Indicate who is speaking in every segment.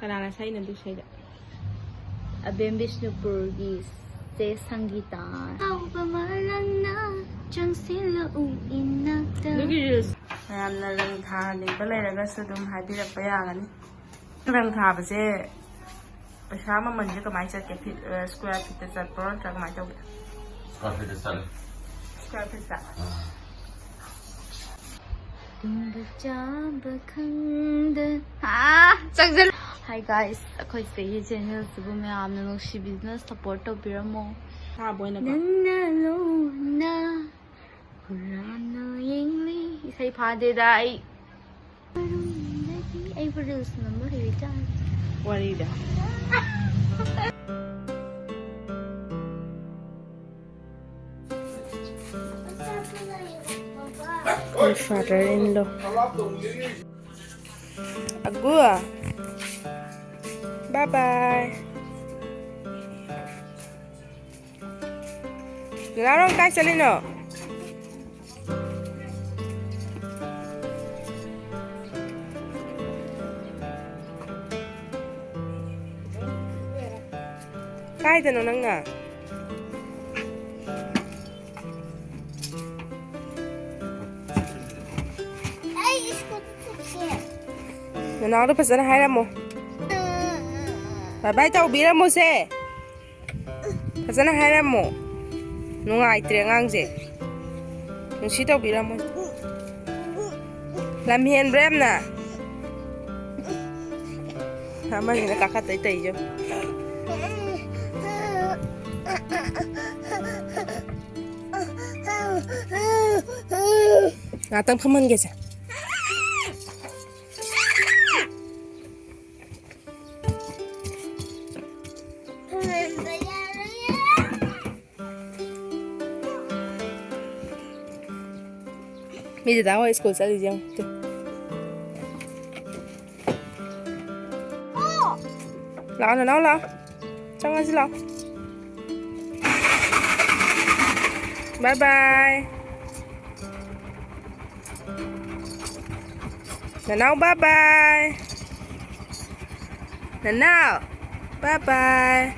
Speaker 1: Kanana say na do siya.
Speaker 2: Abem Bishnupurgi se Sangita. How pamalang na Jang sila inakta.
Speaker 1: Look at this. Mayam na lang tha ning balay raga sa dum habirak pa yagan. Rang tha ba se paisa ma man je kamai chat ke feet square feet ta pro ta kamai ta
Speaker 3: square feet ta
Speaker 1: square feet ta
Speaker 2: Hi guys, akoy say channel subu mein aapne log shi business support to piramo.
Speaker 1: ha boy na
Speaker 2: Nanalo na Kurano yingli isai phade da ai produce number hi ta
Speaker 1: wari da my father-in-law Agua. Bye bye. Larong kai salino. Kai da no nang nga. Nanalo pa sana hayra mo. Bye tao bira mo se. Pasana hayra mo. Nungai tre ngang je. Nung si tao bira mo. Lam hian brem na. Hama ni nakakatay tayo. Ngatang kaman guys. Bây giờ tao ở school sẽ đi không? Lọ nào nấu lọ. Trong ăn xin lọ. Bye bye. Nào bye bye. Nào bye bye.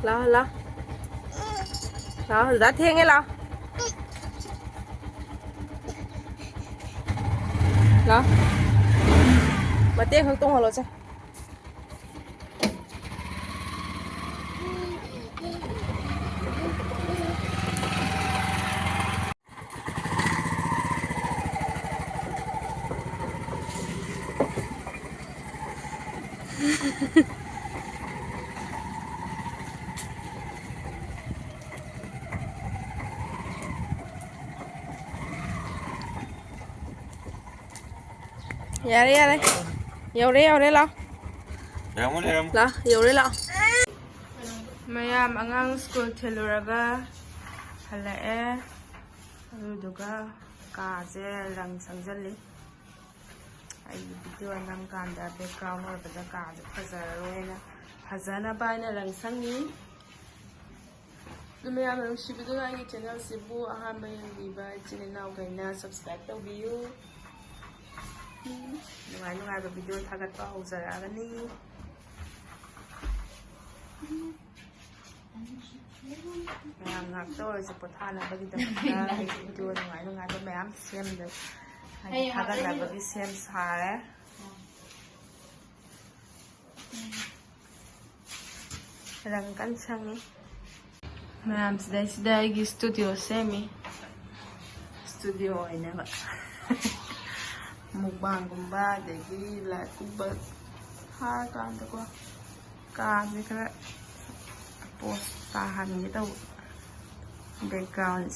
Speaker 1: Lọ lọ. Lọ giá thiên nghe lọ. Đó. Mà tiếc không tung vào rồi sao? Dạ đi ra đây. Vô đây lo. Lo, vô đây lo. Mayam angang school theluraga halae aduga kaje rang sangjali. Ai video nang kanda background or bada kaje fazaroena hazana baina rang sangi. Mayam rang shibidu ngi channel sibu aha mayam liba channel gaina subscribe tawbiyu. Nungai ba video thagat pa hojaragani mayam ngak to se pothana bagi da video nungai ba mayam sem da thagat la bagi sem sare rang kan sangi mayam sidai gi studio semi studio oina ba mukbang gumba dagi light gumba ha kan da ko ka ni kara post tahan gitu background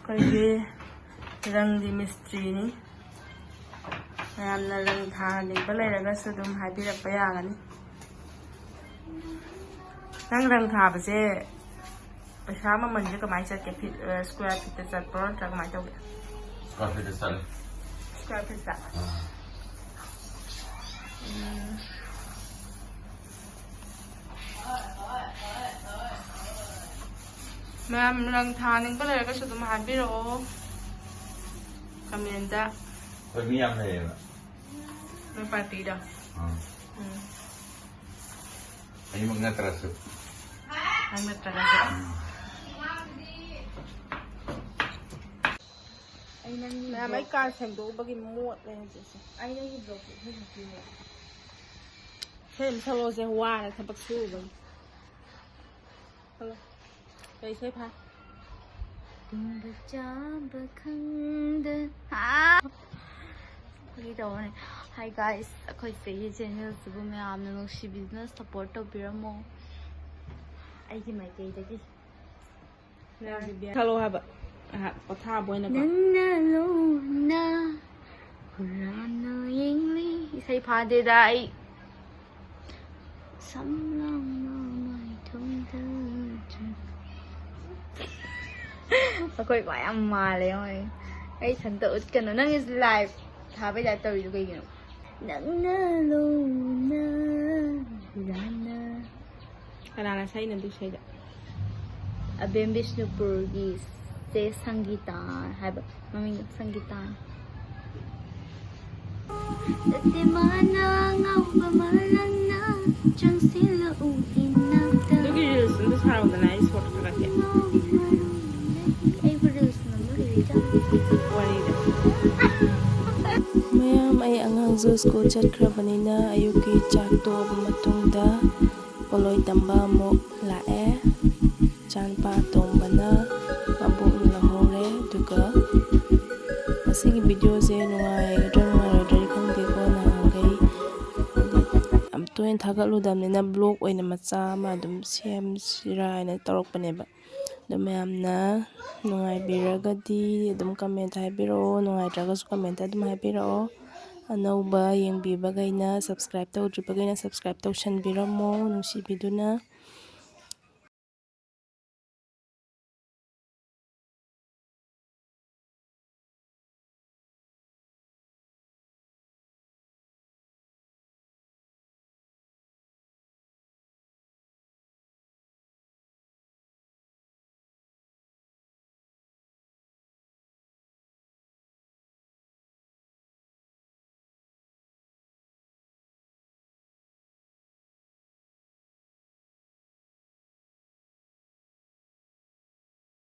Speaker 1: kaya rang di mystery ni mayam na rang tha ni balay raga sa dum habirak pa yagan ni rang tha ba se paisa ma man je kamai chat ke feet square feet ta pro ta kamai ta
Speaker 3: square feet ta
Speaker 1: square feet ta ꯃꯌꯥꯝ ꯔꯪ ꯊꯥꯅꯤꯡꯕ ꯂꯩꯔꯒꯁꯨ ꯑꯗꯨꯝ ꯍꯥꯏꯕꯤꯔꯛꯑꯣ comment.
Speaker 3: ꯑꯩꯈꯣꯏ ꯃꯤ ꯌꯥꯝ ꯂꯩꯌꯦꯕ.
Speaker 1: ꯅꯣꯏ ꯄꯥꯔꯇꯤꯗꯣ.
Speaker 3: ꯑꯅꯤꯃꯛ ꯅꯠꯇ꯭ꯔꯁꯨ.
Speaker 1: ꯅꯪ ꯅꯠꯇ꯭ꯔꯒꯁꯨ. ꯃꯌꯥꯝ ꯑꯩ ꯀꯥꯔ ꯁꯦꯡꯗꯣꯛꯎꯕꯒꯤ ꯃꯣꯠꯂꯦ ꯍꯧꯖꯤꯛꯁꯦ.
Speaker 2: ꯑꯩꯅꯒꯤ ꯕ꯭ꯂꯣꯛꯁꯦ ꯍꯧꯖꯤꯛꯀꯤꯅꯦ.
Speaker 1: ꯁꯦꯝ ꯁꯂꯣꯁꯦ ꯋꯥꯔꯦ ꯊꯕꯛ ꯁꯨꯔꯨꯕꯒꯤ. ꯍꯜꯂꯣ. ꯀꯩ ꯏꯁꯩ ꯐꯥꯏ?
Speaker 2: ꯇꯨꯝꯕ ꯆꯥꯕ ꯈꯪꯗ. ꯐꯥꯒꯤ ꯇꯧꯕꯅꯦ. ꯍꯥꯏ ꯒꯥꯏꯁ, ꯑꯩꯈꯣꯏ ꯆꯦꯒꯤ ꯆꯦꯅꯦꯜꯁꯤꯕꯨ ꯃꯌꯥꯝꯅ ꯅꯨꯡꯁꯤꯕꯤꯗꯨꯅ ꯁꯞꯄꯣꯔꯠ ꯇꯧꯕꯤꯔꯝꯃꯣ. ꯑꯩꯒꯤ ꯃꯥꯏꯀꯩꯗꯒꯤ.
Speaker 1: ꯈꯜꯂꯣ ꯍꯥꯏꯕ. ꯄꯣꯊꯥꯕ ꯑꯣꯏꯅꯀꯣ.
Speaker 2: ꯅꯪꯅ ꯂꯨꯅ ꯍꯨꯔꯥꯟꯅ ꯌꯦꯡꯂꯤ. ꯏꯁꯩ ꯐꯥꯗꯦꯗ ꯑꯩ. ꯑꯩꯈꯣꯏ ꯀꯣ ꯌꯥꯝ ꯃꯥꯜꯂꯦ ꯍꯣꯏ. ꯑꯩ ꯁꯟꯇ ꯎꯠꯀꯅꯨ. ꯅꯪ ꯂꯥꯏꯚ ꯊꯥꯕꯩ ꯇꯥꯏꯞ ꯇꯧꯔꯤꯗꯨ ꯀꯩꯒꯤꯅꯣ? ꯅꯪꯅ ꯂꯨꯅ ꯍꯨꯔꯥꯟꯅ.
Speaker 1: ꯀꯅꯥꯅ ꯁꯛꯏꯅꯣ ꯑꯗꯨ ꯏꯁꯩꯗꯣ?
Speaker 2: ꯑꯕꯦꯝ ꯕꯤꯁꯅꯨꯄꯨꯔꯒꯤ ꯆꯦ ꯁꯪꯒꯤꯇꯥ ꯍꯥꯏꯕ ꯃꯃꯤꯡ ꯁꯪꯒꯤꯇꯥꯅꯤ. ꯇꯠꯇꯦꯃꯥꯅ ꯉꯥꯎꯕ ꯃꯥꯂꯪꯅ ꯆꯪꯁꯤꯜꯂꯛꯎ ꯏꯅꯥꯛꯇ.
Speaker 1: ꯑꯗꯨꯒꯤ ꯔꯤꯜꯁ ꯑꯝꯇ ꯁꯥꯔꯛꯎꯗꯅ ꯑꯩ ꯁꯣꯔꯠ ꯊꯥꯒꯠꯀꯦ.
Speaker 2: ꯑꯩꯕꯨ ꯔꯤꯜꯁ ꯅꯝꯕ ꯍꯩꯔꯤꯗ.
Speaker 1: ꯋꯥꯔꯤꯗ. ꯃꯌꯥꯝ ꯑꯩ ꯑꯉꯥꯡꯁꯨ ꯁ꯭ꯀꯨꯜ ꯆꯠꯈ꯭ꯔꯕꯅꯤꯅ ꯑꯌꯨꯛꯀꯤ ꯆꯥꯛ ꯇꯣꯛꯑꯕ ꯃꯇꯨꯡꯗ ꯄꯣꯂꯣꯏ ꯇꯝꯕ ꯑꯃꯨꯛ ꯂꯥꯛꯑꯦ. ꯏꯆꯥꯅꯨꯄꯥ ꯑꯇꯣꯝꯕꯅ ꯃꯕꯣꯛꯅ ꯂꯧꯍꯧꯔꯦ. ꯑꯗꯨꯒ ꯉꯁꯤꯒꯤ ꯚꯤꯗꯤꯑꯣꯁꯦ ꯅꯨꯡꯉꯥꯏꯒꯗ꯭ꯔꯥ ꯅꯨꯡꯉꯥꯏꯔꯣꯏꯗ꯭ꯔꯗꯤ ꯈꯪꯗꯦꯀꯣ. ꯅꯍꯥꯟꯈꯩ ꯌꯥꯝ ꯇꯣꯏꯅ ꯊꯥꯒꯠꯂꯨꯗꯕꯅꯤꯅ ꯕ꯭ꯂꯣꯛ ꯑꯣꯏꯅ ꯃꯆꯥ ꯑꯃ ꯑꯗꯨꯝ ꯁꯦꯝꯁꯤꯔꯥ ꯍꯥꯏꯅ ꯇꯧꯔꯛꯄꯅꯦꯕ. ꯑꯗꯣ ꯃꯌꯥꯝꯅ ꯅꯨꯡꯉꯥꯏꯕꯤꯔꯒꯗꯤ ꯑꯗꯨꯝ ꯀꯃꯦꯟꯇ ꯍꯥꯏꯕꯤꯔꯛꯑꯣ. ꯅꯨꯡꯉꯥꯏꯇ꯭ꯔꯒꯁꯨ ꯀꯃꯦꯟꯇ ꯑꯗꯨꯝ ꯍꯥꯏꯕꯤꯔꯛꯑꯣ. ꯑꯅꯧꯕ ꯌꯦꯡꯕꯤꯕꯈꯩꯅ, ꯁꯕꯁꯀ꯭ꯔꯥꯏꯞ ꯇꯧꯗ꯭ꯔꯤꯕꯈꯩꯅ ꯁꯕꯁꯀ꯭ꯔꯥꯏꯞ ꯇꯧꯁꯟꯕꯤꯔꯝꯃꯣ ꯅꯨꯡꯁꯤꯕꯤꯗꯨꯅ.